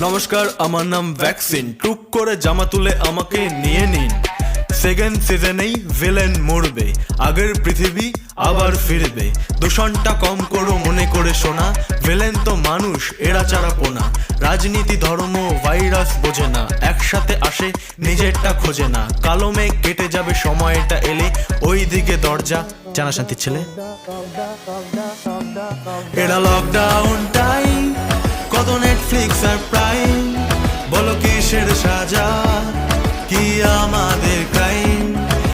নমস্কার, আমার নাম ভ্যাকসিন। টুক করে জামা তুলে আমাকে নিয়ে নিন। সেকেন্ড সিজনেই ভিলেন মরবে, আগের পৃথিবী আবার ফিরবে। দূষণটা কম করো মনে করে শোনা, ভিলেন তো মানুষ, এরা চারা পোনা। রাজনীতি ধর্ম ভাইরাস বোঝে না, একসাথে আসে নিজেরটা খোঁজে না। কালো মেঘ কেটে যাবে সময়টা এলে, ওই দিকে দরজা জানা শান্তির ছেলে। এটা লকডাউন টাইম, কত নেটফ্লিক্স আর প্রাইম, বলো কিসের সাজা, কি আমার